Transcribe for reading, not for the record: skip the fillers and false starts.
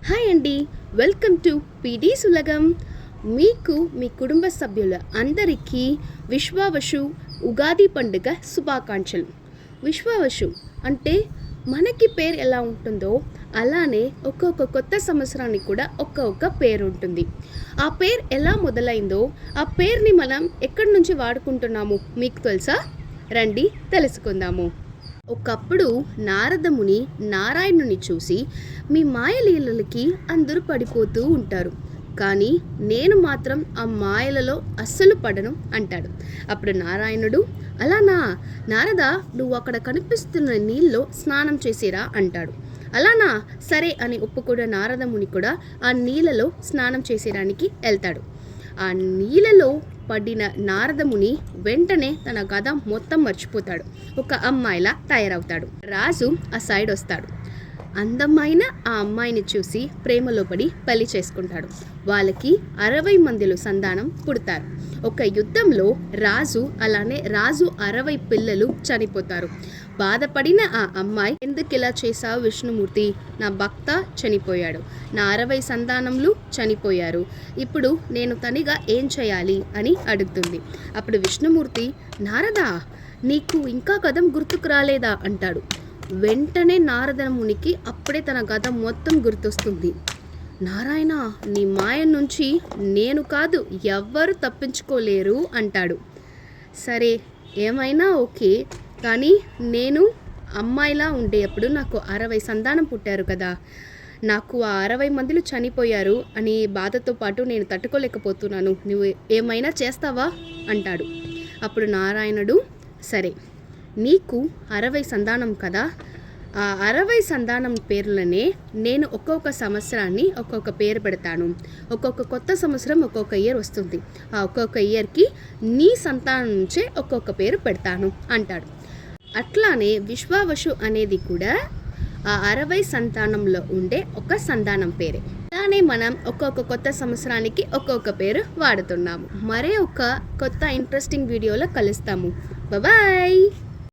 Hi అండి, welcome to PD సులగం. మీకు మీ కుటుంబ సభ్యుల అందరికీ విశ్వావసు ఉగాది పండుగ శుభాకాంక్షలు. విశ్వావసు అంటే మనకి పేరు ఎలా ఉంటుందో అలానే ఒక్కొక్క కొత్త సంవత్సరానికి కూడా ఒక్కొక్క పేరు ఉంటుంది. ఆ పేరు ఎలా మొదలైందో, ఆ పేరుని మనం ఎక్కడి నుంచి వాడుకుంటున్నాము మీకు తెలుసా? రండి తెలుసుకుందాము. ఒకప్పుడు నారదముని నారాయణుని చూసి, మీ మాయలీలలకి అందరూ పడిపోతూ ఉంటారు, కానీ నేను మాత్రం ఆ మాయలలో అస్సలు పడను అంటాడు. అప్పుడు నారాయణుడు, అలానా నారద, నువ్వు అక్కడ కనిపిస్తున్న నీళ్ళలో స్నానం చేసిరా అంటాడు. అలానా, సరే అని ఒప్పుకున్న నారదముని కూడా ఆ నీళ్ళలో స్నానం చేసేయడానికి వెళ్తాడు. ఆ నీళ్ళలో పడిన నారదముని వెంటనే తన కథ మొత్తం మర్చిపోతాడు. ఒక అమ్మాయిలా తయారవుతాడు. రాజు ఆ సైడ్ వస్తాడు. అందమైన ఆ అమ్మాయిని చూసి ప్రేమలో పడి పెళ్లి చేసుకుంటాడు. వాళ్ళకి 60 మందిలో సంతానం పుడతారు. ఒక యుద్ధంలో రాజు 60 పిల్లలు చనిపోతారు. బాధపడిన ఆ అమ్మాయి, ఎందుకు ఇలా చేశావు విష్ణుమూర్తి? నా భక్త చనిపోయాడు, నా 60 సంతానములు చనిపోయారు, ఇప్పుడు నేను తనిగా ఏం చేయాలి అని అడుగుతుంది. అప్పుడు విష్ణుమూర్తి, నారదా, నీకు ఇంకా కథం గుర్తుకు రాలేదా అంటాడు. వెంటనే నారదమునికి అప్పుడే తన కథ మొత్తం గుర్తొస్తుంది. నారాయణ, నీ మాయ నుంచి నేను కాదు ఎవ్వరు తప్పించుకోలేరు అంటాడు. సరే, ఏమైనా ఓకే, కానీ నేను అమ్మాయిలా ఉండేటప్పుడు నాకు 60 సంతానం పుట్టారు కదా, నాకు ఆ 60 మందిలో చనిపోయారు అని బాధతో పాటు నేను తట్టుకోలేకపోతున్నాను, నువ్వు ఏమైనా చేస్తావా అంటాడు. అప్పుడు నారాయణుడు, సరే, నీకు 60 సంతానం కదా, ఆ 60 సంతానం పేర్లనే నేను ఒక్కొక్క సంవత్సరాన్ని ఒక్కొక్క పేరు పెడతాను. ఒక్కొక్క కొత్త సంవత్సరం ఒక్కొక్క ఇయర్ వస్తుంది. ఆ ఒక్కొక్క ఇయర్కి నీ సంతానం నుంచే ఒక్కొక్క పేరు పెడతాను అంటాడు. అట్లానే విశ్వావసు అనేది కూడా ఆ 60 సంతానంలో ఉండే ఒక సంతానం పేరే. అలానే మనం ఒక్కొక్క కొత్త సంవత్సరానికి ఒక్కొక్క పేరు వాడుతున్నాము. మరే ఒక కొత్త ఇంట్రెస్టింగ్ వీడియోలో కలుస్తాము. బాయ్.